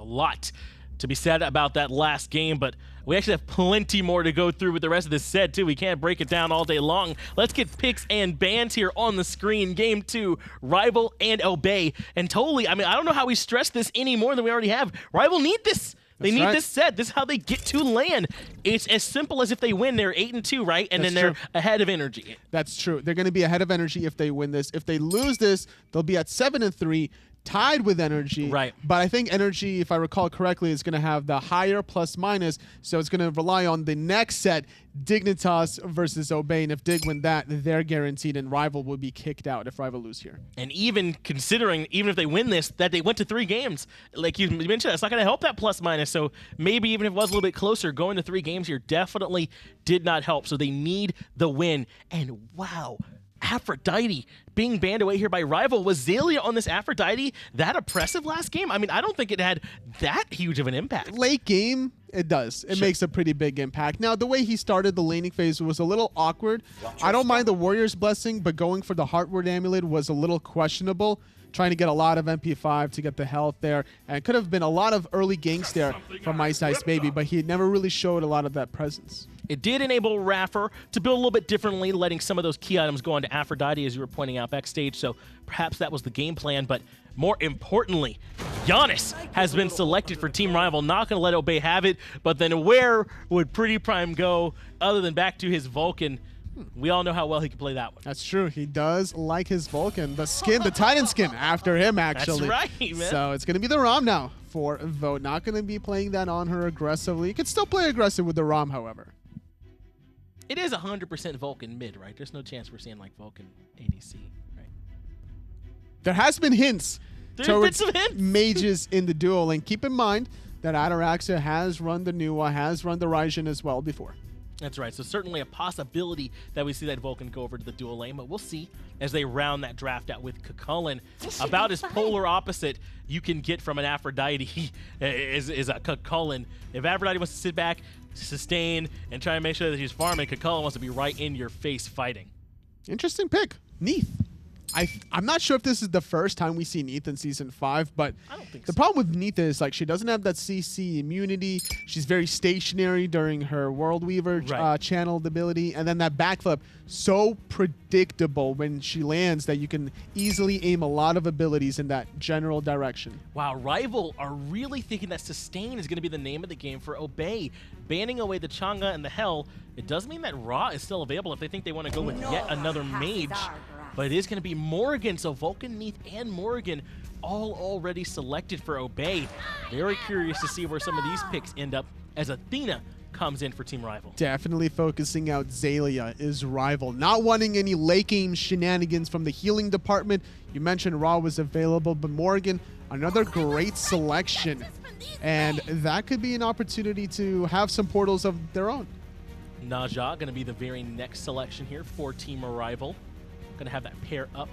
lot to be said about that last game, but we actually have plenty more to go through with the rest of this set, too. We can't break it down all day long. Let's get picks and bans here on the screen. Game 2, Rival and Obey. And totally, I mean, I don't know how we stress this any more than we already have. Rival need this. They need this set. This is how they get to land. It's as simple as if they win, they're 8-2, right? And then they're ahead of Energy. That's true. They're going to be ahead of Energy if they win this. If they lose this, they'll be at 7-3. Tied with Energy, right? But I think Energy, if I recall correctly, is going to have the higher plus-minus, so it's going to rely on the next set, Dignitas versus Obey, and if Dig win that, they're guaranteed, and Rival will be kicked out if Rival lose here. And even considering, even if they win this, that they went to 3 games, like you mentioned, it's not going to help that plus-minus, so maybe even if it was a little bit closer, going to 3 games here definitely did not help, so they need the win, and wow, Aphrodite being banned away here by Rival. Was Xaliea on this Aphrodite that oppressive last game? I mean, I don't think it had that huge of an impact. Late game, it does. It makes a pretty big impact. Now, the way he started the laning phase was a little awkward. I don't mind the Warrior's Blessing, but going for the Heartward Amulet was a little questionable. Trying to get a lot of MP5 to get the health there. And it could have been a lot of early ganks there from iceicebaby, but he never really showed a lot of that presence. It did enable iRaffer to build a little bit differently, letting some of those key items go onto Aphrodite, as you were pointing out backstage, so perhaps that was the game plan, but more importantly, Janus has been selected for Team Rival. Not going to let Obey have it, but then where would PrettyPriMe go other than back to his Vulcan? We all know how well he can play that one. That's true. He does like his Vulcan. The skin, the Titan skin after him, actually. That's right, man. So it's going to be the Ram now for Vote. Not going to be playing that on her aggressively. You can still play aggressive with the Ram, however. It is 100% Vulcan mid, right? There's no chance we're seeing like Vulcan ADC, right? There has been hints towards mages in the duel. And keep in mind that Ataraxia has run the Nuwa, has run the Raijin as well before. That's right. So certainly a possibility that we see that Vulcan go over to the dual lane, but we'll see as they round that draft out with Chulainn. About as polar opposite you can get from an Aphrodite is a Chulainn. If Aphrodite wants to sit back, sustain, and try and make sure that he's farming, Chulainn wants to be right in your face fighting. Interesting pick. Neith. I'm not sure if this is the first time we see Neith in Season 5, but I don't think the problem with Neith is like she doesn't have that CC immunity. She's very stationary during her World Weaver channeled ability, and then that backflip, so predictable when she lands that you can easily aim a lot of abilities in that general direction. Wow, Rival are really thinking that sustain is going to be the name of the game for Obey. Banning away the Chang'e and the Hell, it does mean that Ra is still available if they think they want to go with yet another mage. But it is going to be Morrigan, so Vulcan, Neith, and Morrigan all already selected for Obey. Very curious to see where some of these picks end up as Athena comes in for Team Rival. Definitely focusing out Xaliea is Rival. Not wanting any late game shenanigans from the healing department. You mentioned Ra was available, but Morrigan, another great selection. And that could be an opportunity to have some portals of their own. Naja going to be the very next selection here for Team Rival. Going to have that pair up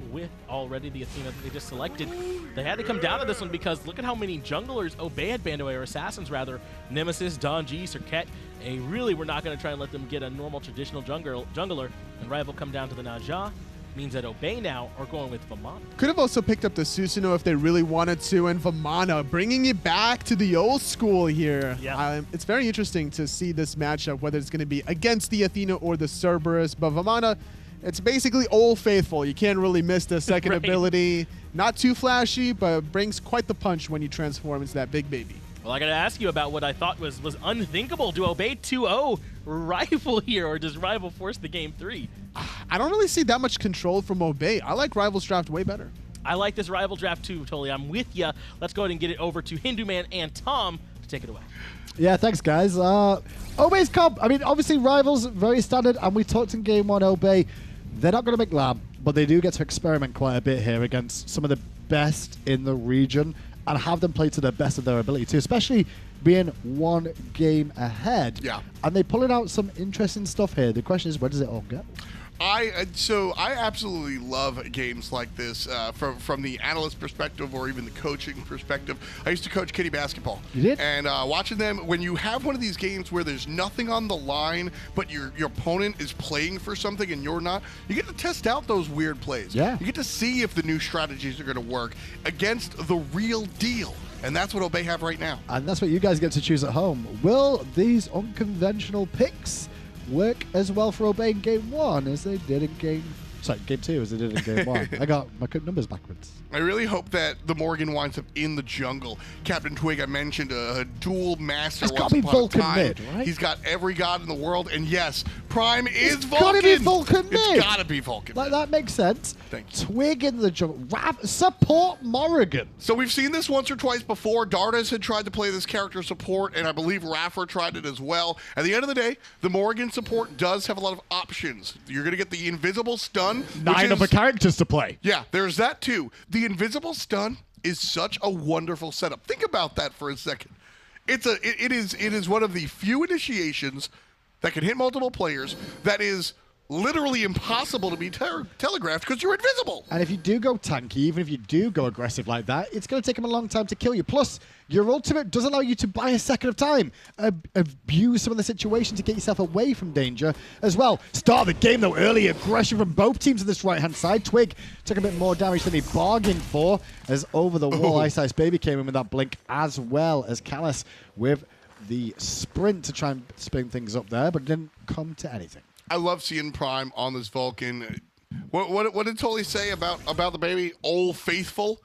with already the Athena that they just selected. They had to come down to this one because look at how many junglers Obey had banned away, or assassins rather. Nemesis, Donji, Serket. And really, we're not going to try and let them get a normal traditional jungler. And Rival come down to the Naja. Means that Obey now are going with Vamana. Could have also picked up the Susanoo if they really wanted to, and Vamana, bringing it back to the old school here. Yeah. It's very interesting to see this matchup, whether it's going to be against the Athena or the Cerberus, but Vamana, it's basically Old Faithful. You can't really miss the second ability. Not too flashy, but brings quite the punch when you transform into that big baby. Well, I got to ask you about what I thought was unthinkable. Do Obey 2-0 Rival here, or does Rival force the game 3? I don't really see that much control from Obey. I like Rival's draft way better. I like this Rival draft too, totally. I'm with ya. Let's go ahead and get it over to Hindu Man and Tom to take it away. Yeah, thanks, guys. Obey's comp, I mean, obviously Rival's very standard, and we talked in Game 1, Obey, they're not going to make lamb, but they do get to experiment quite a bit here against some of the best in the region and have them play to the best of their ability too, especially being one game ahead. Yeah. And they're pulling out some interesting stuff here. The question is, where does it all go? So I absolutely love games like this from the analyst perspective or even the coaching perspective. I used to coach kiddie basketball. You did? And watching them, when you have one of these games where there's nothing on the line, but your opponent is playing for something and you're not, you get to test out those weird plays. Yeah. You get to see if the new strategies are going to work against the real deal. And that's what Obey have right now. And that's what you guys get to choose at home. Will these unconventional picks work as well for Obey in Game 1 as they did in Game 2 as they did in Game 1? I got my numbers backwards. I really hope that the Morrigan winds up in the jungle. CaptainTwig, I mentioned, a dual master. It's got to be Vulcan mid, right? He's got every god in the world, and yes, Prime is Vulcan. It's got to be Vulcan mid. It's got to be Vulcan. Like, that makes sense. Thank you. Twig in the jungle. Support Morrigan. So we've seen this once or twice before. Dardas had tried to play this character support, and I believe iRaffer tried it as well. At the end of the day, the Morrigan support does have a lot of options. You're going to get the invisible stun. 9 other characters to play. Yeah, there's that too. The invisible stun is such a wonderful setup. Think about that for a second. It is one of the few initiations that can hit multiple players that is literally impossible to be telegraphed because you're invisible. And if you do go tanky, even if you do go aggressive like that, it's going to take him a long time to kill you. Plus, your ultimate does allow you to buy a second of time, abuse some of the situation to get yourself away from danger as well. Start of the game, though, early aggression from both teams on this right-hand side. Twig took a bit more damage than he bargained for as over-the-wall iCeicebaby came in with that blink, as well as Callus with the sprint to try and spin things up there, but it didn't come to anything. I love seeing Prime on this Vulcan. What did Tully say about the baby? Old faithful?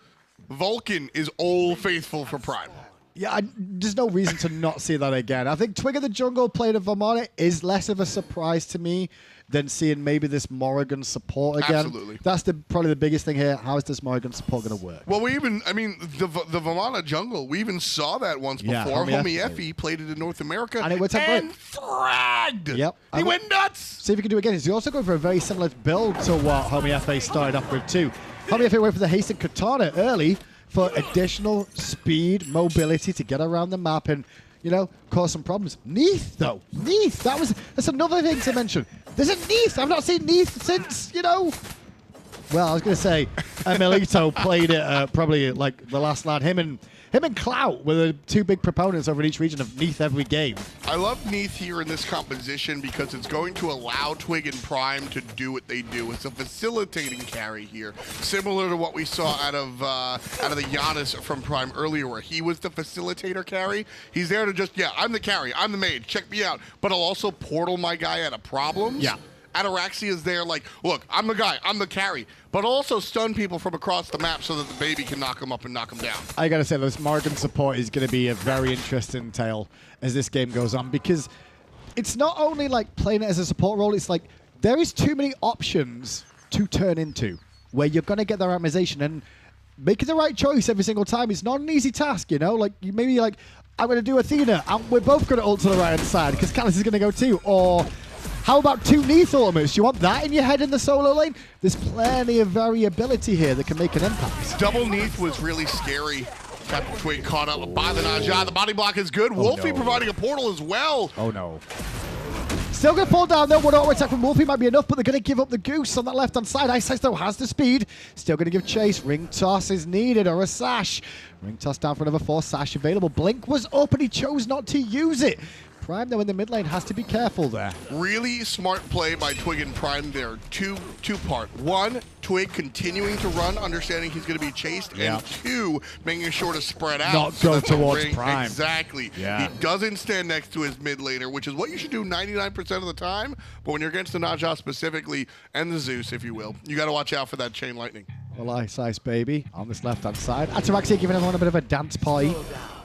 Vulcan is old faithful for Prime. Yeah, there's no reason to not see that again. I think Twig of the Jungle played a Vamana is less of a surprise to me than seeing maybe this Morrigan support again. Absolutely. That's probably the biggest thing here. How is this Morrigan support going to work? Well, the Vamana jungle, we even saw that once before. Wlfy played it in North America and it went and fragged. Yep. He went nuts. See if you can do it again. He's also going for a very similar build to what Wlfy started off with too. Wlfy went for the hasted katana early for additional speed, mobility to get around the map and, you know, cause some problems. Neith, though. Neith, that's another thing to mention. There's a Neith. I've not seen Neith since, you know. Well, I was going to say, Emilito played it probably like the last lad. Him and Clout were the two big proponents over in each region of Neith every game. I love Neith here in this composition because it's going to allow Twig and Prime to do what they do. It's a facilitating carry here, similar to what we saw out of the Janus from Prime earlier, where he was the facilitator carry. He's there to just, I'm the carry, I'm the mage, check me out, but I'll also portal my guy out of problems. Yeah. Ataraxia is there like, look, I'm the guy, I'm the carry, but also stun people from across the map so that the baby can knock them up and knock them down. I gotta say, this Morrigan support is gonna be a very interesting tale as this game goes on, because it's not only like playing it as a support role, it's like there is too many options to turn into where you're gonna get the randomization, and making the right choice every single time is not an easy task, you know? Like, you maybe like, I'm gonna do Athena, and we're both gonna ult to the right-hand side because Callus is gonna go too, or how about 2 Neith ultimates? You want that in your head in the solo lane? There's plenty of variability here that can make an impact. Double Neith was really scary. CaptainTwig caught up by the Najah. The body block is good. Wlfy providing a portal as well. Oh, no. Still going to fall down, though. One auto attack from Wlfy might be enough, but they're going to give up the goose on that left-hand side. iCeice, though, has the speed. Still going to give chase. Ring toss is needed, or a sash. Ring toss down for another 4. Sash available. Blink was up, and he chose not to use it. Prime, though, in the mid lane has to be careful there. Really smart play by Twig and Prime there. Two-part. 1, Twig continuing to run, understanding he's going to be chased, and 2, making sure to spread out. Not go towards Prime. Exactly. Yeah. He doesn't stand next to his mid laner, which is what you should do 99% of the time, but when you're against the Najah specifically, and the Zeus, if you will, you got to watch out for that chain lightning. Well, iCeicebaby on this left-hand side. Ataraxia giving everyone a bit of a dance party.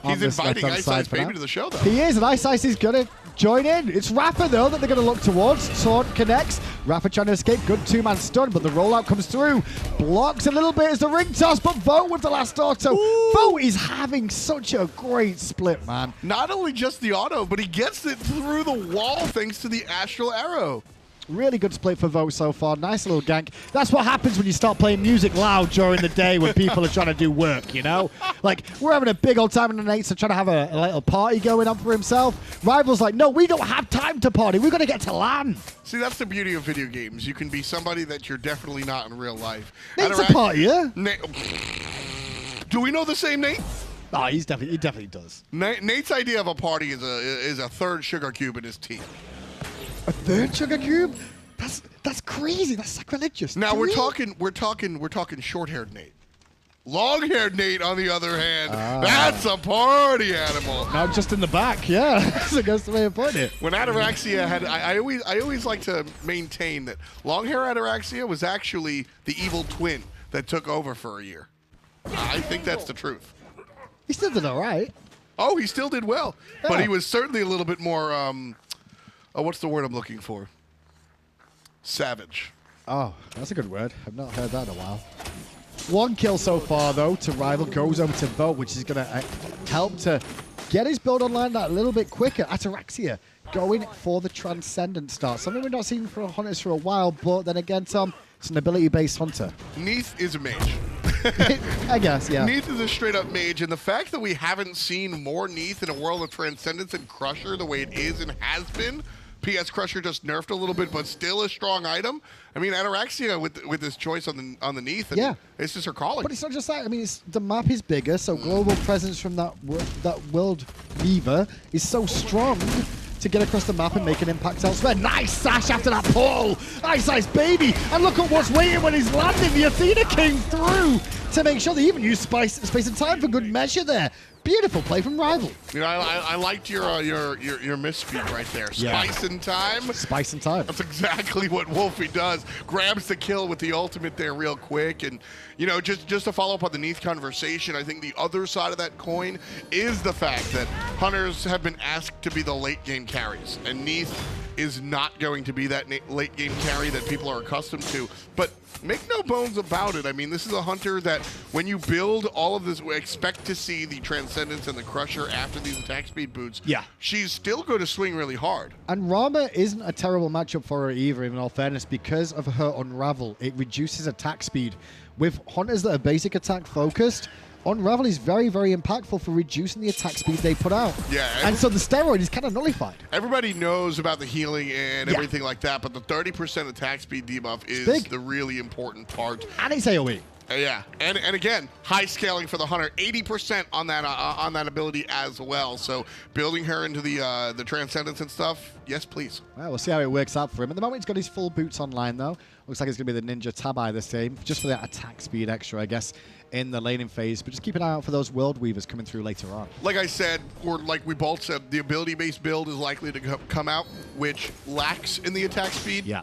He's inviting iCeicebaby to the show, though. He is, and iCeice is going to join in. It's Rapper, though, that they're going to look towards. Taunt connects. Rapper trying to escape. Good 2-man stun, but the rollout comes through. Blocks a little bit as the ring toss, but Vote with the last auto. Vote is having such a great split, man. Not only just the auto, but he gets it through the wall thanks to the Astral Arrow. Really good split for Vote so far. Nice little gank. That's what happens when you start playing music loud during the day when people are trying to do work, you know? Like, we're having a big old time in the night, so trying to have a little party going on for himself. Rival's like, no, we don't have time to party. We've got to get to LAN. See, that's the beauty of video games. You can be somebody that you're definitely not in real life. Nate's a party, yeah? Do we know the same Nate? Oh, he definitely does. Nate's idea of a party is a 3rd sugar cube in his tea. A 3rd sugar cube? That's crazy. That's sacrilegious. Now we're talking short-haired Nate. Long-haired Nate, on the other hand, that's a party animal. Not just in the back, yeah. That's the way to put it. When Ataraxia had, I always like to maintain that long-hair Ataraxia was actually the evil twin that took over for a year. I think that's the truth. He still did all right. Oh, he still did well, but Yeah. he was certainly a little bit more, what's the word I'm looking for? Savage. Oh, that's a good word. I've not heard that in a while. 1 kill so far, though, to Rival. Goes over to Vote, which is going to help to get his build online that a little bit quicker. Ataraxia going for the Transcendent start. Something we've not seen from Hunters for a while, but then again, Tom, it's an ability-based Hunter. Neith is a mage. I guess, yeah. Neith is a straight-up mage, and the fact that we haven't seen more Neith in a World of Transcendence and Crusher the way it is and has been, PS Crusher just nerfed a little bit, but still a strong item. I mean, Ataraxia with this choice on the Neith, and Yeah. it's just her calling. But it's not just that. I mean, the map is bigger, so global presence from that World Weaver is so strong to get across the map and make an impact elsewhere. Nice sash after that pull! Ice-Ice-Baby! And look at what's waiting when he's landing. The Athena came through to make sure they even used space and time for good measure there. Beautiful play from Rival. You know, I liked your misspeak right there. Yeah. Spice and time. Spice and time. That's exactly what Wlfy does. Grabs the kill with the ultimate there real quick. And, you know, just to follow up on the Neith conversation, I think the other side of that coin is the fact that Hunters have been asked to be the late game carries. And Neith is not going to be that late game carry that people are accustomed to. But make no bones about it. I mean, this is a Hunter that when you build all of this, we expect to see the Transcendence and the Crusher after these attack speed boots. Yeah. She's still going to swing really hard. And Rama isn't a terrible matchup for her either, in all fairness, because of her Unravel. It reduces attack speed. With Hunters that are basic attack focused, Unravel is very, very impactful for reducing the attack speed they put out. Yeah. And so the steroid is kind of nullified. Everybody knows about the healing and Yeah. everything like that, but the 30% attack speed debuff is big. the really important part. And it's AoE. Yeah, and again, high scaling for the Hunter, 80% on that ability as well. So building her into the Transcendence and stuff, yes, please. Well, we'll see how it works out for him. At the moment, he's got his full boots online, though. Looks like it's going to be the Ninja Tabai this game, just for that attack speed extra, I guess, in the laning phase. But just keep an eye out for those World Weavers coming through later on. Like I said, or like we both said, the ability-based build is likely to come out, which lacks in the attack speed. Yeah.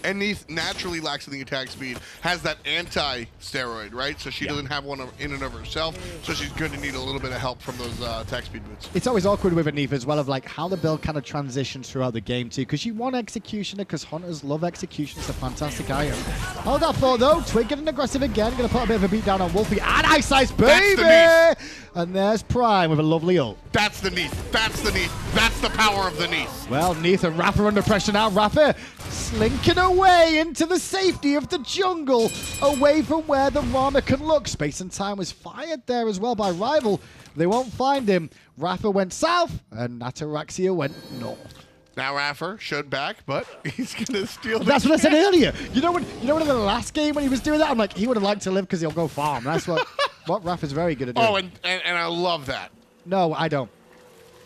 And Neith naturally lacks in the attack speed, has that anti-steroid, right? So she doesn't have one in and of herself, so she's going to need a little bit of help from those attack speed boots. It's always awkward with a Neith as well, of like how the build kind of transitions throughout the game too, because you want Executioner, because Hunters love Execution. It's a fantastic item. Hold that thought though. Twig getting aggressive again, going to put a bit of a beat down on Wlfy, and Ice-Ice-Baby! And there's Prime with a lovely ult. That's the Neith. That's the Neith. That's the power of the Neith. Well, Neith and iRaffer under pressure now. iRaffer slinking away into the safety of the jungle, away from where the Rama can look. Space and Time was fired there as well by Rival. They won't find him. iRaffer went south, and Ataraxia went north. Now iRaffer showed back, but he's going to steal. That's what I said earlier. You know when in the last game when he was doing that, I'm like, he would have liked to live because he'll go farm. That's what iRaffer's very good at doing. Oh, and I love that. No, I don't.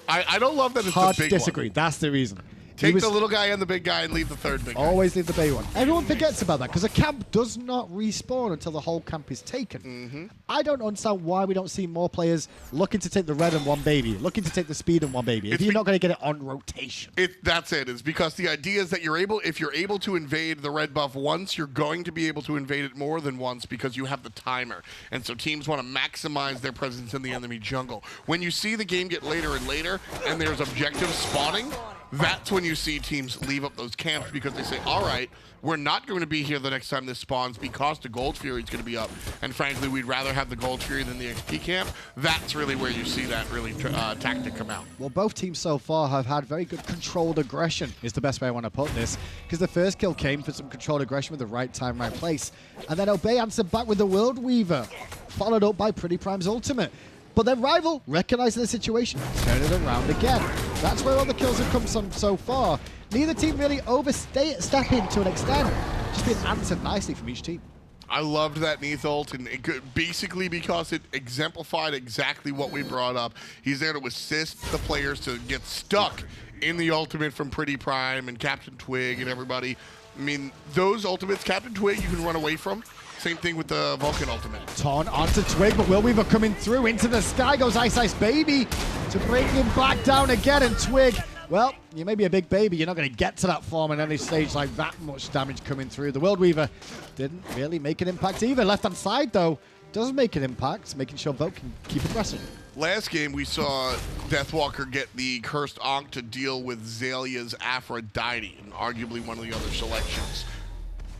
I don't love that it's Hard the to big disagree. one. That's the reason. Take the little guy and the big guy and leave the third big guy. Always leave the baby one. Everyone forgets about that because a camp does not respawn until the whole camp is taken. I don't understand why we don't see more players looking to take the red and one baby, looking to take the speed and one baby. If you're not going to get it on rotation. That's it. It's because the idea is that if you're able to invade the red buff once, you're going to be able to invade it more than once because you have the timer. And so teams want to maximize their presence in the enemy jungle. When you see the game get later and later and there's objective spawning, that's when you see teams leave up those camps because they say, all right, we're not going to be here the next time this spawns because the Gold Fury is going to be up. And frankly, we'd rather have the Gold Fury than the XP camp. That's really where you see that really tactic come out. Well, both teams so far have had very good controlled aggression, is the best way I want to put this. Because the first kill came for some controlled aggression with the right time, right place. And then Obey answered back with the World Weaver, followed up by PrettyPrime's ultimate. But then Rival, recognizing the situation, turn it around again. That's where all the kills have come from so far. Neither team really overstepping to an extent. Just being answered nicely from each team. I loved that Neith ult, and basically because it exemplified exactly what we brought up. He's there to assist the players to get stuck in the ultimate from PrettyPrime and CaptainTwig and everybody. I mean, those ultimates, CaptainTwig, you can run away from. Same thing with the Vulcan ultimate. Taunt onto Twig, but Wlfy coming through into the sky. Goes iCeicebaby to bring him back down again. And Twig, well, you may be a big baby. You're not going to get to that form in any stage like that much damage coming through. The Wlfy didn't really make an impact either. Left-hand side, though, does make an impact, making sure Vulcan can keep aggressing. Last game, we saw Deathwalker get the Cursed Ankh to deal with Xalia's Aphrodite, and arguably one of the other selections.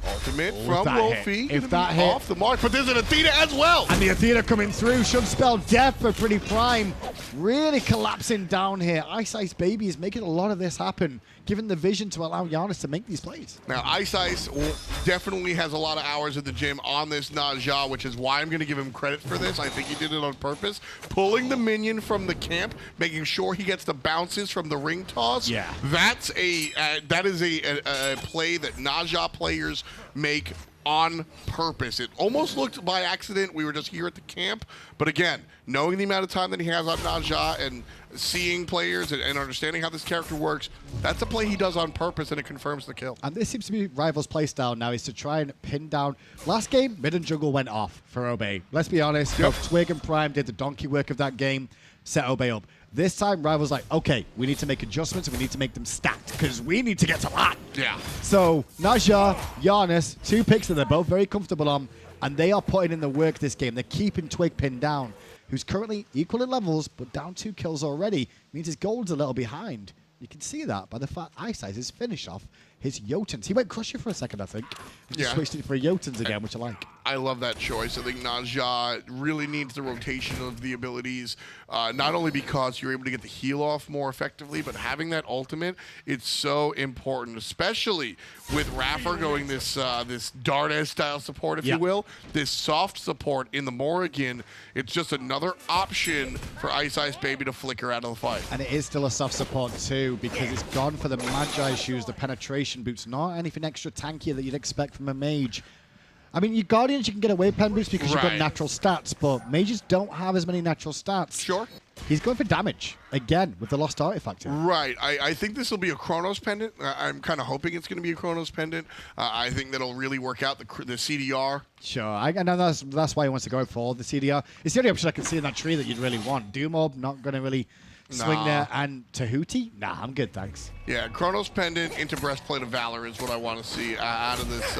Ultimate from Wlfy. If that hit off the mark, but there's an Athena as well. And the Athena coming through should spell death for PrettyPriMe. Really collapsing down here. iCeicebaby is making a lot of this happen, given the vision to allow Janus to make these plays. Now, Iceice definitely has a lot of hours at the gym on this Najah, which is why I'm going to give him credit for this. I think he did it on purpose. Pulling the minion from the camp, making sure he gets the bounces from the ring toss. Yeah. That is a play that Najah players make on purpose. It almost looked by accident. We were just here at the camp. But again, knowing the amount of time that he has on Najah and seeing players and understanding how this character works, that's a play he does on purpose, and it confirms the kill. And this seems to be Rival's playstyle now, is to try and pin down. Last game, mid and jungle went off for Obey. Let's be honest, both Twig and Prime did the donkey work of that game, set Obey up. This time, Rival's like, okay, we need to make adjustments, and we need to make them stacked, because we need to get to that. Yeah. So, Najah, Janus, 2 picks that they're both very comfortable on, and they are putting in the work this game. They're keeping Twig pinned down, who's currently equal in levels, but down 2 kills already. Means his gold's a little behind. You can see that by the fact Iceice is finished off his Jotuns. He went Crusher for a second, I think. And just switched it for Jotuns again, which I like. I love that choice. I think Najah really needs the rotation of the abilities, not only because you're able to get the heal off more effectively, but having that ultimate, it's so important, especially with iRaffer going this Dardes style support, if you will. This soft support in the Morrigan, it's just another option for iCeicebaby to flicker out of the fight. And it is still a soft support too, because it's gone for the Magi shoes, the penetration boots, not anything extra tankier that you'd expect from a mage. I mean, your Guardians, you can get away with pen boots because you've got natural stats, but mages don't have as many natural stats. Sure. He's going for damage, again, with the Lost Artifact here. Right. I think this will be a Chronos pendant. I'm kind of hoping it's going to be a Chronos pendant. I think that'll really work out the CDR. Sure. I know that's why he wants to go for the CDR. It's the only option I can see in that tree that you'd really want. Doom Orb, not going to really swing there. And Tahuti? Nah, I'm good, thanks. Yeah, Chronos pendant into Breastplate of Valor is what I want to see out of this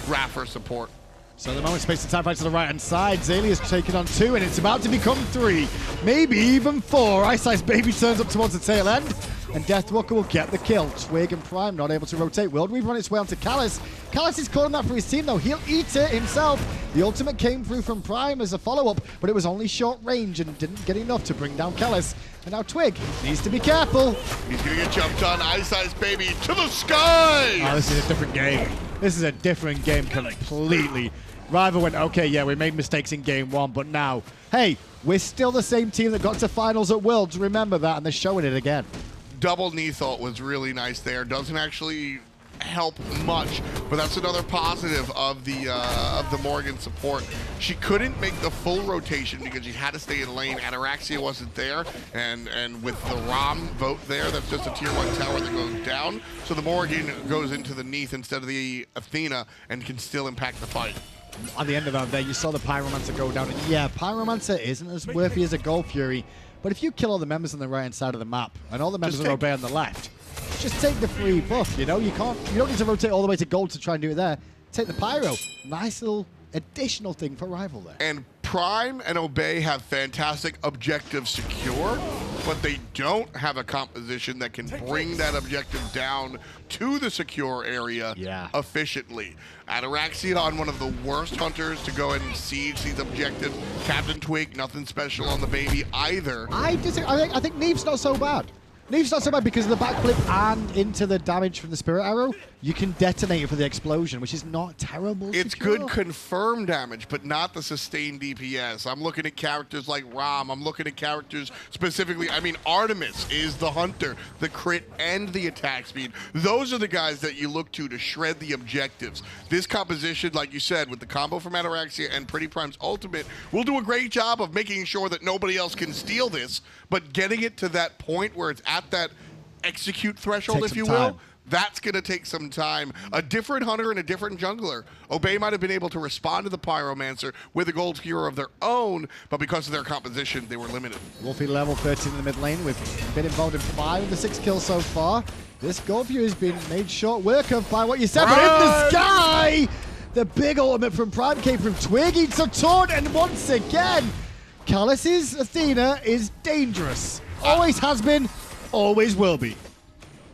iRaffer support. So the moment space and time fight to the right-hand side. Xalia's taken on 2, and it's about to become 3. Maybe even 4. iCeicebaby turns up towards the tail end, and Deathwalker will get the kill. Twig and Prime not able to rotate. Wlfy on its way onto Callis. Callis is calling that for his team, though. He'll eat it himself. The ultimate came through from Prime as a follow-up, but it was only short range and didn't get enough to bring down Callis. And now Twig needs to be careful. He's going to get jumped on. iCeicebaby to the sky! Oh, this is a different game. This is a different game completely. Rival went, okay, yeah, we made mistakes in game 1, but now, hey, we're still the same team that got to finals at Worlds. Remember that, and they're showing it again. Double Neith ult was really nice there. Doesn't actually help much, but that's another positive of the Morrigan support. She couldn't make the full rotation because she had to stay in lane. Ataraxia wasn't there, and with the Ram vote there, that's just a tier 1 tower that goes down. So the Morrigan goes into the Neith instead of the Athena and can still impact the fight. At the end of that there, you saw the Pyromancer go down. And yeah, Pyromancer isn't as Wlfy as a Gold Fury, but if you kill all the members on the right-hand side of the map and all the members of Obey on the left, just take the free buff, you know? You don't need to rotate all the way to Gold to try and do it there. Take the Pyro. Nice little additional thing for Rival there. And Prime and Obey have fantastic objective secure, but they don't have a composition that can bring that objective down to the secure area efficiently. Ataraxia on one of the worst hunters to go and siege these objectives. CaptainTwig, nothing special on the baby either. I think Neith's not so bad. Neith's not so bad because of the backflip and into the damage from the Spirit Arrow. You can detonate it for the explosion, which is not terrible. It's good confirmed damage, but not the sustained DPS. I'm looking at characters like Rama. I'm looking at characters specifically. I mean, Artemis is the hunter, the crit, and the attack speed. Those are the guys that you look to shred the objectives. This composition, like you said, with the combo from Ataraxia and PrettyPrime's ultimate, will do a great job of making sure that nobody else can steal this, but getting it to that point where it's at that execute threshold, if you will, That's going to take some time. A different hunter and a different jungler. Obey might have been able to respond to the Pyromancer with a gold hero of their own, but because of their composition, they were limited. Wlfy level 13 in the mid lane. We've been involved in 5 of the 6 kills so far. This gold view has been made short work of by what you said, but in the sky, the big ultimate from Prime came from Twig. It's a taunt, and once again, Callus's Athena is dangerous. Always has been, always will be.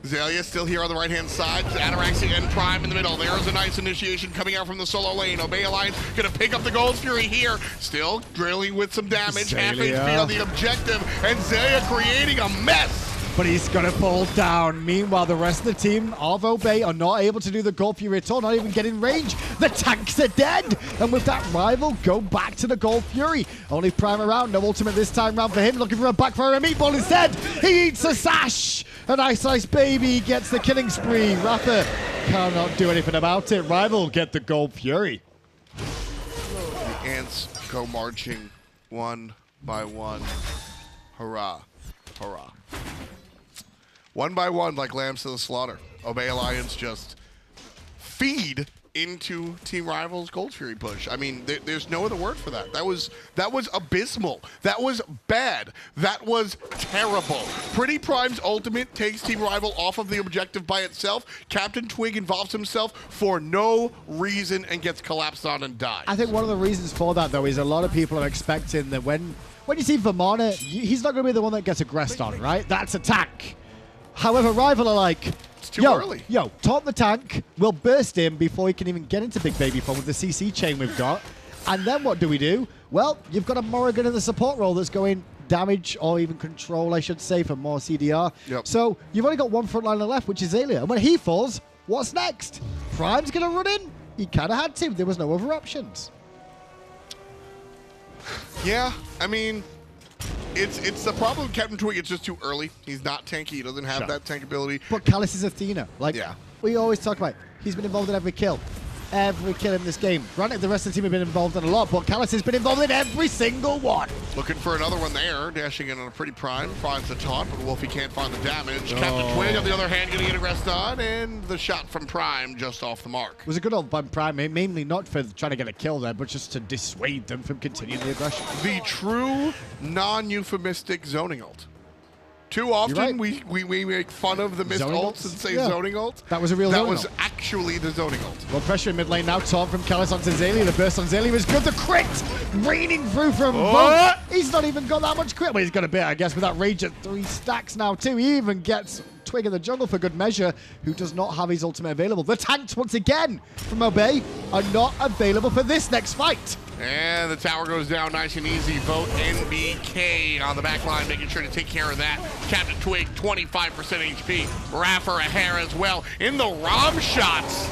Xaliea still here on the right-hand side. Ataraxia and Prime in the middle. There's a nice initiation coming out from the solo lane. Obey Alliance going to pick up the Gold Fury here. Still drilling with some damage. Half HP on the objective. And Xaliea creating a mess. But he's going to fall down. Meanwhile, the rest of the team of Obey are not able to do the Gold Fury at all, not even get in range. The tanks are dead. And with that, Rival go back to the Gold Fury. Only Prime around, no ultimate this time round for him. Looking for a backfire and meatball instead. He eats a sash. And iCeicebaby gets the killing spree. Rapper cannot do anything about it. Rival get the Gold Fury. The ants go marching one by one. Hurrah. Hurrah. One by one, like lambs to the slaughter. Obey Alliance just feed into Team Rival's Gold Fury push. I mean, there's no other word for that. That was abysmal. That was bad. That was terrible. PrettyPrime's ultimate takes Team Rival off of the objective by itself. CaptainTwig involves himself for no reason and gets collapsed on and dies. I think one of the reasons for that, though, is a lot of people are expecting that when you see Vamana, he's not going to be the one that gets aggressed on, right? That's a tank. However, Rival are like, it's too early. Yo, taunt the tank. We'll burst him before he can even get into Big Baby form with the CC chain we've got. And then what do? Well, you've got a Morrigan in the support role that's going damage or even control, I should say, for more CDR. Yep. So you've only got one front line left, which is Xaliea. And when he falls, what's next? Prime's going to run in? He kind of had to. There was no other options. Yeah, I mean, it's the problem with CaptainTwig. It's just too early. He's not tanky. He doesn't have that tank ability. But Callus is Athena. Like, yeah. We always talk about, he's been involved in every kill. Every kill in this game. Granted, the rest of the team have been involved in a lot, but Callus has been involved in every single one. Looking for another one there. Dashing in on a PrettyPrime. Finds the taunt, but Wlfy can't find the damage. CaptainTwig, on the other hand, getting it aggressed on, and the shot from Prime just off the mark. It was a good old by Prime, mainly not for trying to get a kill there, but just to dissuade them from continuing the aggression. The true non-euphemistic zoning ult. Too often right. we make fun of the missed ults and say zoning ult. That was a real zoning ult. That was actually the zoning ult. Well, pressure in mid lane now. Taunt from Callus onto Xaliea. The burst on Xaliea was good. The crit raining through from both. He's not even got that much crit. Well, he's got a bit, I guess, with that rage at 3 stacks now, too. He even gets Twig in the jungle for good measure, who does not have his ultimate available. The tanks, once again, from Obey, are not available for this next fight. And the tower goes down nice and easy. Vote NBK on the back line, making sure to take care of that. CaptainTwig, 25% HP. iRaffer a hair as well. In the Rom shots.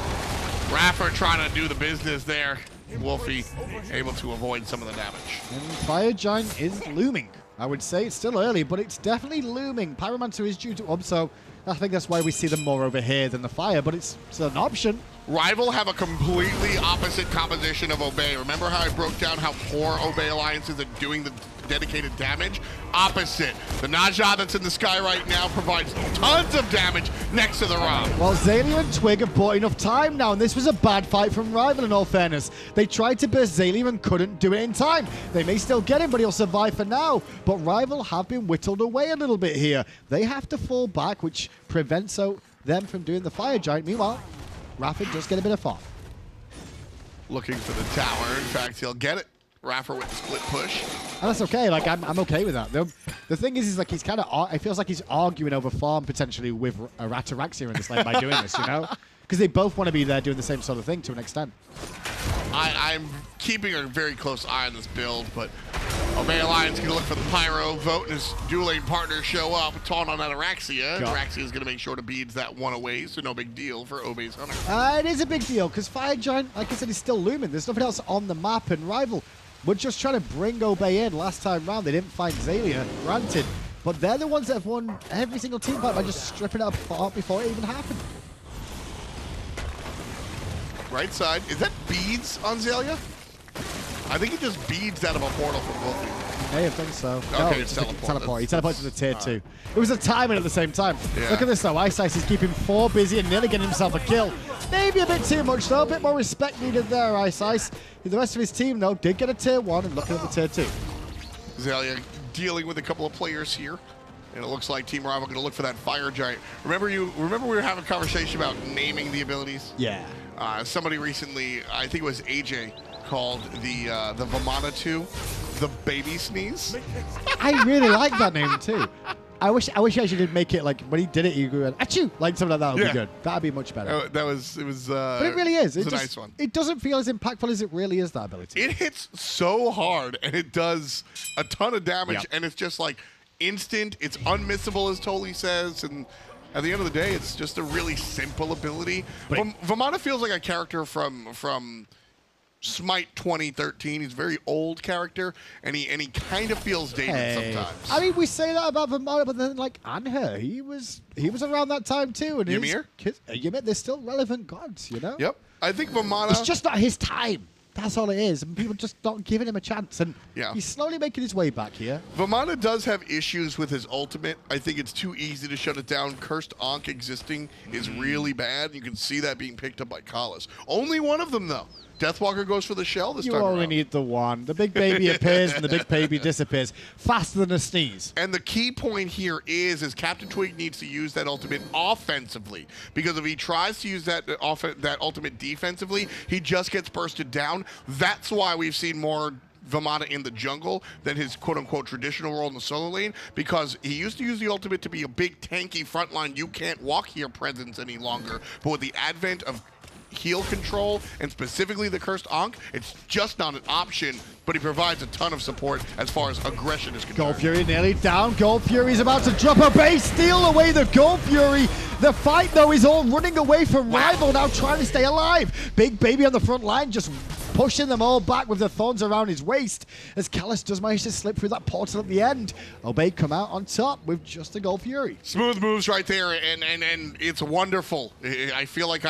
iRaffer trying to do the business there. Wlfy able to avoid some of the damage. And Fire Giant is looming. I would say it's still early, but it's definitely looming. Pyromancer is due to up, so I think that's why we see them more over here than the Fire, but it's an option. Rival have a completely opposite composition of Obey. Remember how I broke down how poor Obey Alliance is at doing the dedicated damage? Opposite. The Najah that's in the sky right now provides tons of damage next to the Ram. Well, Xaliea and Twig have bought enough time now, and this was a bad fight from Rival in all fairness. They tried to burst Xaliea and couldn't do it in time. They may still get him, but he'll survive for now. But Rival have been whittled away a little bit here. They have to fall back, which prevents them from doing the Fire Giant. Meanwhile, Rapid does get a bit of farm. Looking for the tower. In fact, he'll get it. iRaffer with the split push. And that's okay. Like, I'm okay with that. The thing is like he's kind of, it feels like he's arguing over farm potentially with Ataraxia in this lane by doing this, you know? Because they both want to be there doing the same sort of thing to an extent. I'm keeping a very close eye on this build, but Obey Alliance going to look for the Pyro. Vote and his dual lane partner show up. Taunt on Ataraxia. Ataraxia is going to make sure to beads that one away, so no big deal for Obey's Hunter. It is a big deal, because Fire Giant, like I said, is still looming. There's nothing else on the map, and Rival were just trying to bring Obey in last time round. They didn't find Xaliea, granted, but they're the ones that have won every single team fight by just stripping it apart before it even happened. Right side. Is that beads on Xaliea? I think he just beads out of a portal from Wlfy. May have done so. Okay, No, it's it's just a teleport. teleport. He teleported to the tier 2. It was a timing at the same time. Yeah. Look at this though. Ice is keeping 4 busy and nearly getting himself a kill. Maybe a bit too much though. A bit more respect needed there, Ice. The rest of his team though did get a tier 1 and looking at the tier 2. Xaliea dealing with a couple of players here. And it looks like Team Rival going to look for that fire giant. Remember we were having a conversation about naming the abilities? Yeah. Somebody recently, I think it was AJ, called the Vamana 2 the baby sneeze. I really like that name too. I wish I actually did make it like when he did it, he grew achoo, like something like that would be good. That'd be much better. It was. But it really is. It's It a just, nice one. It doesn't feel as impactful as it really is, that ability. It hits so hard and it does a ton of damage, Yep. and it's just like instant. It's unmissable, as Toli says, and at the end of the day, it's just a really simple ability. Vamana feels like a character from Smite 2013. He's a very old character, and he kind of feels dated sometimes. I mean, we say that about Vamana, but then like Anher, he was around that time too. And Ymir? Ymir, they're still relevant gods, you know? Yep. I think Vamana. It's just not his time. That's all it is. And people just not giving him a chance. And he's slowly making his way back here. Vamana does have issues with his ultimate. I think it's too easy to shut it down. Cursed Ankh existing is really bad. You can see that being picked up by Kalas. Only one of them, though. Deathwalker goes for the shell this time around. You only need the one. The big baby appears and the big baby disappears faster than a sneeze. And the key point here is CaptainTwig needs to use that ultimate offensively, because if he tries to use that ultimate defensively, he just gets bursted down. That's why we've seen more Vamana in the jungle than his quote-unquote traditional role in the solo lane, because he used to use the ultimate to be a big tanky frontline you can't walk here presence any longer. But with the advent of heal control, and specifically the Cursed Ankh, it's just not an option, but he provides a ton of support as far as aggression is concerned. Gold Fury nearly down. Gold Fury's about to drop a base, steal away the Gold Fury. The fight, though, is all running away from Rival, now trying to stay alive. Big Baby on the front line, just pushing them all back with the thorns around his waist, as Callus does manage to slip through that portal at the end. Obey come out on top with just a Gold Fury. Smooth moves right there, and it's wonderful. I feel like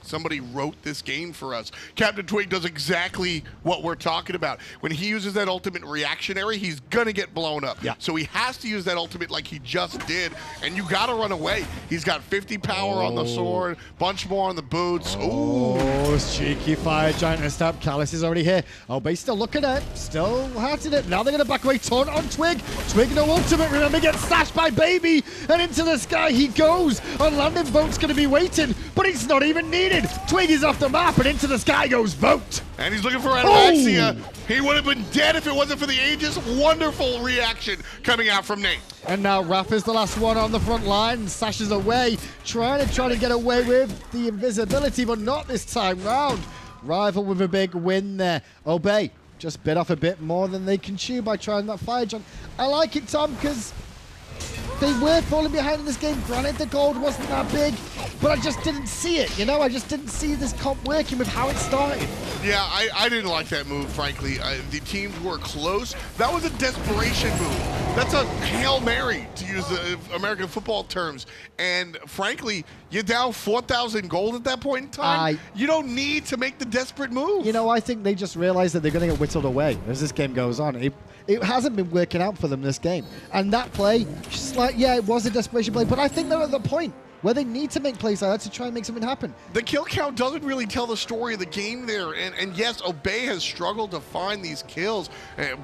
somebody wrote this game for us. CaptainTwig does exactly what we're talking about. When he uses that ultimate reactionary, he's gonna get blown up. Yeah. So he has to use that ultimate like he just did, and you gotta run away. He's got 50 power on the sword, bunch more on the boots. Ooh. Oh, cheeky fire giant and stab. Callus is already here. Obey still looking at it, still hurting it. Now they're gonna back away. Taunt on Twig. Twig no ultimate, remember, gets slashed by Baby, and into the sky he goes. A landing boat's gonna be waiting, but it's not even needed. Twig is off the map, and into the sky goes Vote. And he's looking for Ataraxia. He would have been dead if it wasn't for the Aegis. Wonderful reaction coming out from Neith. And now Raph is the last one on the front line, sashes away, trying to get away with the invisibility, but not this time round. Rival with a big win there. Obey just bit off a bit more than they can chew by trying that fire jump. I like it, Tom, because they were falling behind in this game. Granted, the gold wasn't that big, but I just didn't see it, you know? I just didn't see this comp working with how it started. Yeah, I didn't like that move, frankly. The teams were close. That was a desperation move. That's a Hail Mary, to use the American football terms. And frankly, you're down 4,000 gold at that point in time. You don't need to make the desperate move. You know, I think they just realized that they're going to get whittled away as this game goes on. It hasn't been working out for them this game. And that play, just like, yeah, it was a desperation play, but I think they're at the point where they need to make plays like that to try and make something happen. The kill count doesn't really tell the story of the game there, and yes, Obey has struggled to find these kills,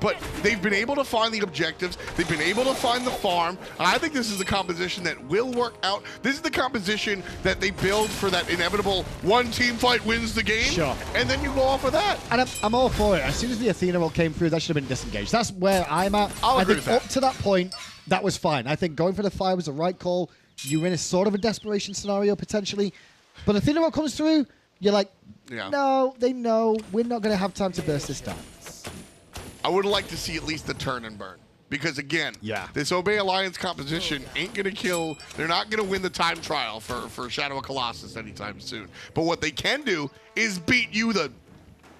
but they've been able to find the objectives, they've been able to find the farm. I think this is the composition that will work out. This is the composition that they build for that inevitable one team fight wins the game, Sure. And then you go off of that. And I'm all for it. As soon as the Athena roll came through, that should have been disengaged. That's where I'm at. I'll agree think with that. up to that point, that was fine. I think going for the fire was the right call. You're in a sort of a desperation scenario, potentially. But Athena roll comes through, you're like, no, they know we're not going to have time to burst this down. I would like to see at least the turn and burn. Because again, this Obey Alliance composition ain't going to kill. They're not going to win the time trial for Shadow of Colossus anytime soon. But what they can do is beat you the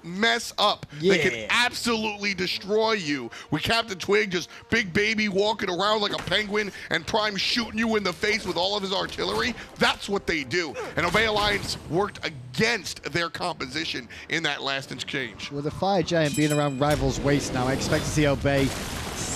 mess up. Yeah. They can absolutely destroy you. With CaptainTwig just big baby walking around like a penguin and Prime shooting you in the face with all of his artillery. That's what they do. And Obey Alliance worked against their composition in that last exchange. With the fire giant being around Rival's waist now, I expect to see Obey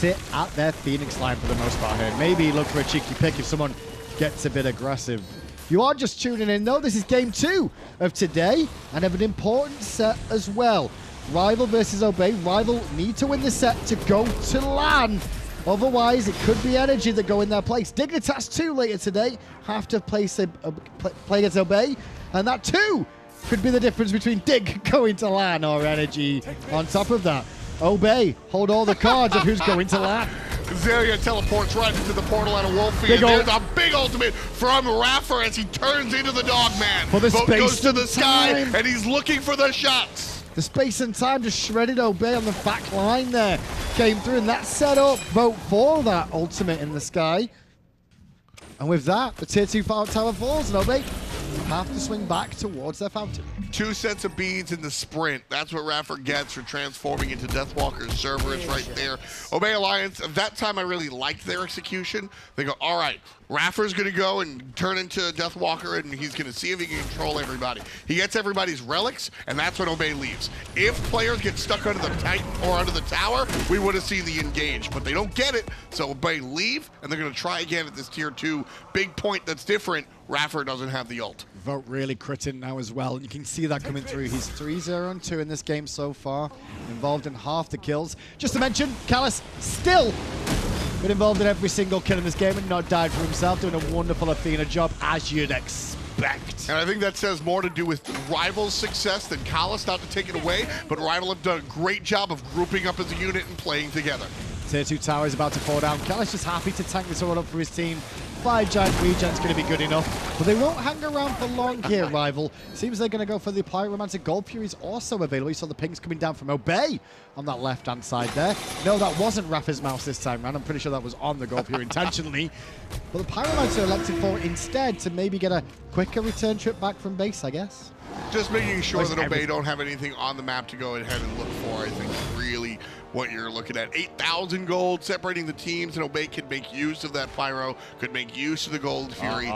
sit at their Phoenix line for the most part here. Maybe look for a cheeky pick if someone gets a bit aggressive. You are just tuning in, though. This is game 2 of today, and of an important set as well. Rival versus Obey. Rival need to win the set to go to LAN. Otherwise, it could be Energy that go in their place. Dignitas 2 later today have to play against Obey, and that too could be the difference between Dig going to LAN or Energy on top of that. Obey hold all the cards of who's going to LAN. Xaliea teleports right into the portal out of Wlfy, and there's a big ultimate from iRaffer as he turns into the Dogman. For the Vote space goes to the and sky, time. and he's looking for the shots. The space and time just shredded Obey on the back line there. Came through, and that set up Vote for that ultimate in the sky. And with that, the tier 2 tower falls, and Obey have to swing back towards their fountain. 2 sets of beads in the sprint. That's what Raffer gets for transforming into Deathwalker's Cerberus right there. Obey Alliance, at that time I really liked their execution. They go, all right, Raffer's going to go and turn into Deathwalker, and he's going to see if he can control everybody. He gets everybody's relics, and that's when Obey leaves. If players get stuck under the Titan or under the tower, we would have seen the engage, but they don't get it, so Obey leave, and they're going to try again at this tier 2. Big point that's different, Raffer doesn't have the ult. Vote really critting now as well. You can see that coming through. He's 3-0-2 in this game so far, involved in half the kills. Just to mention, Callus still been involved in every single kill in this game and not died for himself, doing a wonderful Athena job, as you'd expect. And I think that says more to do with Rival's success than Callus, not to take it away, but Rival have done a great job of grouping up as a unit and playing together. Tier 2 tower is about to fall down. Callus just happy to tank this all up for his team. 5 giant regen's going to be good enough, but they won't hang around for long here, Rival. Seems they're going to go for the Pyromancer. Gold Fury's also available. You saw the pings coming down from Obey on that left-hand side there. No, that wasn't Raffer's mouse this time round. I'm pretty sure that was on the Gold Fury intentionally. But the Pyromancer elected for instead to maybe get a quicker return trip back from base, I guess. Just making sure that Obey don't have anything on the map to go ahead and look for, I think, really what you're looking at. 8,000 gold separating the teams, and Obey can make use of that Pyro, could make use of the Gold Fury.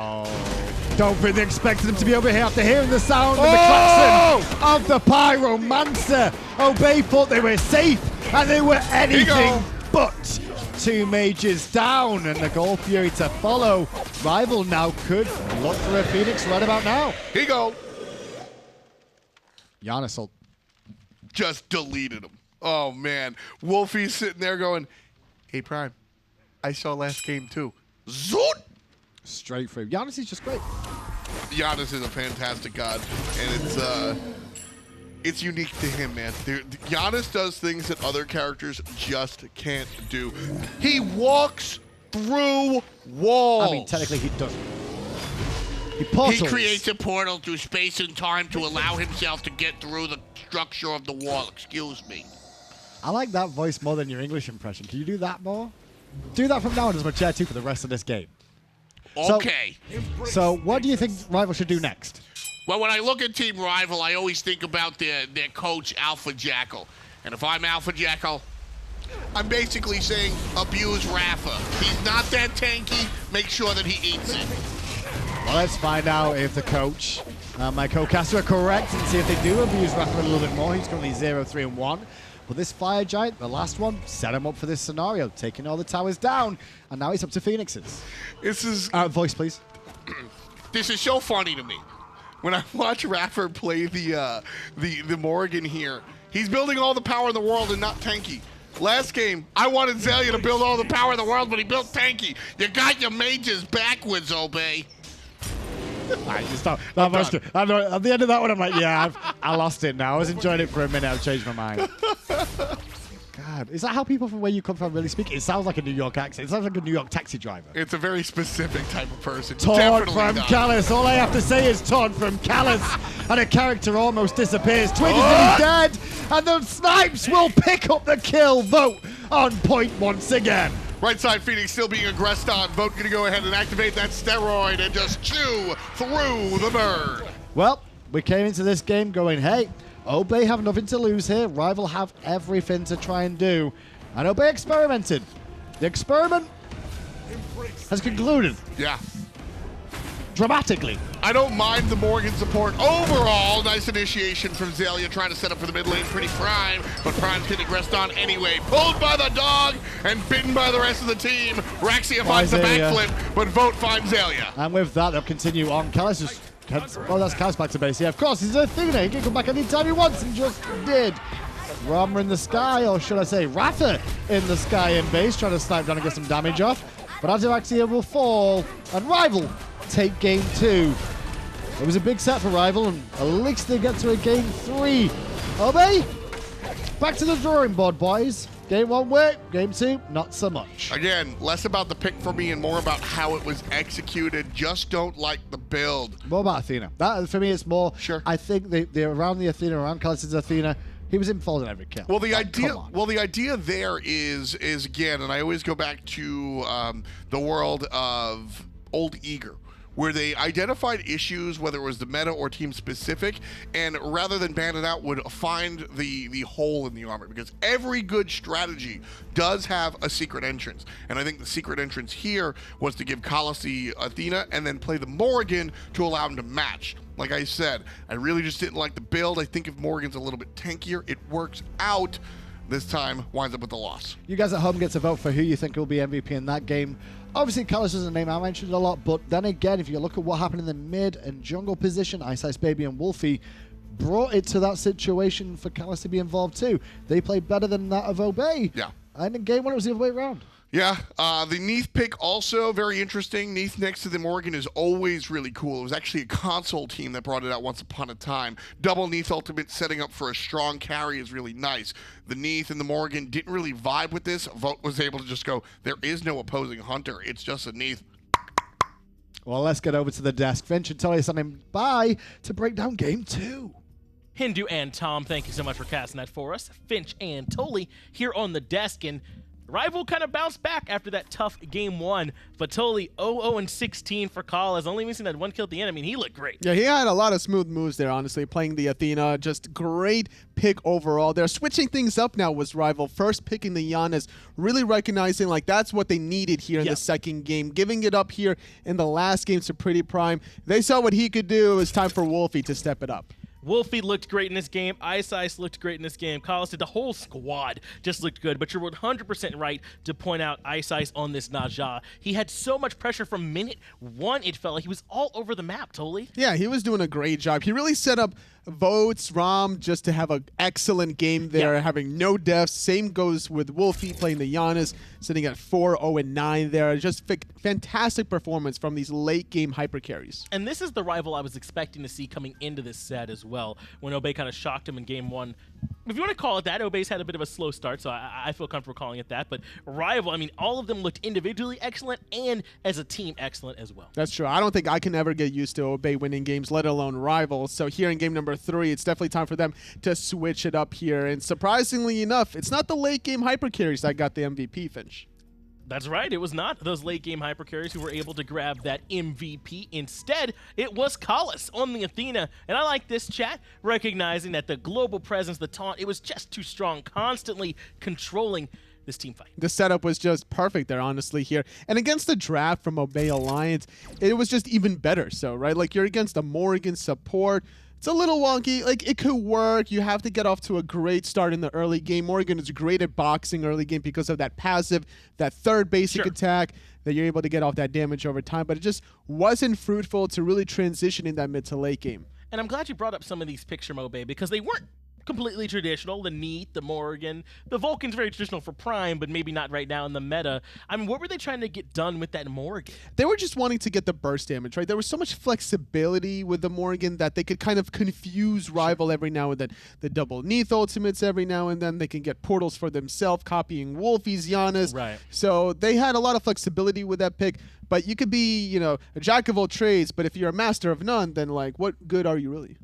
Don't really expect them to be over here after hearing the sound and the klaxon of the Pyromancer. Obey thought they were safe, and they were anything but 2 mages down, and the Gold Fury to follow. Rival now could look for a Phoenix right about now. Here you go. Janus just deleted him. Oh, man. Wlfy's sitting there going, hey, Prime, I saw last game too. Zoot! Straight through. Janus is just great. Janus is a fantastic god, and it's unique to him, man. Janus does things that other characters just can't do. He walks through walls. I mean, technically he doesn't. He creates a portal through space and time to allow himself to get through the structure of the wall. Excuse me. I like that voice more than your English impression. Can you do that more? Do that from now on as my chair 2 for the rest of this game. Okay. So what do you think Rival should do next? Well, when I look at Team Rival, I always think about their coach, Alpha Jackal. And if I'm Alpha Jackal, I'm basically saying abuse Raffer. He's not that tanky. Make sure that he eats it. Well, let's find out if the coach, my co-caster, are correct and see if they do abuse Raffer a little bit more. He's currently 0-3-1. But this Fire Giant, the last one, set him up for this scenario, taking all the towers down, and now he's up to Phoenixes. This is... voice, please. This is so funny to me. When I watch Raffer play the Morrigan here, he's building all the power in the world and not tanky. Last game, I wanted Xaliea to build all the power in the world, but he built tanky. You got your mages backwards, Obey. At the end of that one, I'm like, yeah, I lost it now. I was enjoying it for a minute. I've changed my mind. God, is that how people from where you come from really speak? It sounds like a New York accent. It sounds like a New York taxi driver. It's a very specific type of person. Torn from Callus. All I have to say is torn from Callus. And a character almost disappears. Twig is nearly dead. And the Snipes will pick up the kill. Vote on point once again. Right side Phoenix still being aggressed on. Vote going to go ahead and activate that steroid and just chew through the bird. Well, we came into this game going, hey, Obey have nothing to lose here. Rival have everything to try and do. And Obey experimented. The experiment has concluded. Yeah. dramatically. I don't mind the Morrigan support overall. Nice initiation from Xaliea, trying to set up for the mid lane. PrettyPriMe, but Prime's getting aggressed on anyway. Pulled by the dog and bitten by the rest of the team. Raxia finds the backflip, but Vote finds Xaliea. And with that, they'll continue on. Callus just... Oh, that's Callus back to base. Yeah, of course, he's Athena. He can come back anytime he wants and just did. Rama in the sky, or should I say Raffer in the sky in base, trying to snipe down and get some damage off. But Ataraxia will fall, and Rival take game 2. It was a big set for Rival, and at least they get to a game 3. Obey, back to the drawing board, boys. Game 1 worked, game 2, not so much. Again, less about the pick for me and more about how it was executed. Just don't like the build. More about Athena. That, for me, it's more, Sure. I think they're around the Athena, around Callus' Athena. He was involved in every kill. Well, the Like, idea, come on. well, the idea there is again, and I always go back to the world of Old Eager, where they identified issues, whether it was the meta or team specific, and rather than ban it out, would find the hole in the armor, because every good strategy does have a secret entrance. And I think the secret entrance here was to give Callus the Athena and then play the Morrigan to allow him to match. Like I said, I really just didn't like the build. I think if Morrigan's a little bit tankier, it works out. This time, winds up with the loss. You guys at home get to vote for who you think will be MVP in that game. Obviously, Callus is a name I mentioned a lot, but then again, if you look at what happened in the mid and jungle position, iCeicebaby and Wlfy brought it to that situation for Callus to be involved too. They played better than that of Obey. Yeah. And in game 1, it was the other way around. Yeah, the Neith pick also very interesting. Neith next to the Morrigan is always really cool. It was actually a console team that brought it out once upon a time. Double Neith ultimate setting up for a strong carry is really nice. The Neith and the Morrigan didn't really vibe with this. Vote was able to just go, there is no opposing hunter. It's just a Neith. Well, let's get over to the desk. Finch and Tully standing by to break down game 2. Hindu and Tom, thank you so much for casting that for us. Finch and Tully here on the desk, and Rival kind of bounced back after that tough game 1, but Tully 0-16 for Callus, only missing that 1 kill at the end. I mean, he looked great. Yeah, he had a lot of smooth moves there, honestly, playing the Athena. Just great pick overall. They're switching things up now with Rival. First picking the Janus, really recognizing like that's what they needed here in the second game. Giving it up here in the last game to PrettyPriMe. They saw what he could do. It was time for Wlfy to step it up. Wlfy looked great in this game. Ice looked great in this game. Callus did. The whole squad just looked good. But you're 100% right to point out Ice on this Naja. He had so much pressure from minute 1, it felt like. He was all over the map, Tully. Yeah, he was doing a great job. He really set up Votes, Ram, just to have an excellent game there, having no deaths. Same goes with Wlfy playing the Janus, sitting at 4-0-9 there. Just fantastic performance from these late game hyper carries. And this is the Rival I was expecting to see coming into this set as well, when Obey kind of shocked him in game 1. If you want to call it that, Obey's had a bit of a slow start, so I feel comfortable calling it that. But Rival, I mean, all of them looked individually excellent and as a team excellent as well. That's true. I don't think I can ever get used to Obey winning games, let alone Rival. So here in game number 3, it's definitely time for them to switch it up here. And surprisingly enough, it's not the late game hyper carries that got the MVP, Finch. That's right. It was not those late game hyper carries who were able to grab that MVP. Instead, it was Callus on the Athena. And I like this, chat, recognizing that the global presence, the taunt, it was just too strong, constantly controlling this team fight. The setup was just perfect there, honestly, here. And against the draft from Obey Alliance, it was just even better. So, right, like you're against a Morrigan support. It's a little wonky. Like, it could work. You have to get off to a great start in the early game. Morrigan is great at boxing early game because of that passive, that third basic attack that you're able to get off that damage over time. But it just wasn't fruitful to really transition in that mid to late game. And I'm glad you brought up some of these picks from Obey because they weren't completely traditional. The Neith, the Morrigan, the Vulcan's very traditional for Prime, but maybe not right now in the meta. I mean, what were they trying to get done with that Morrigan? They were just wanting to get the burst damage, right? There was so much flexibility with the Morrigan that they could kind of confuse Rival every now and then. The double Neith ultimates every now and then. They can get portals for themselves, copying Wlfy's Janus. Right. So they had a lot of flexibility with that pick. But you could be, you know, a jack of all trades, but if you're a master of none, then, like, what good are you really?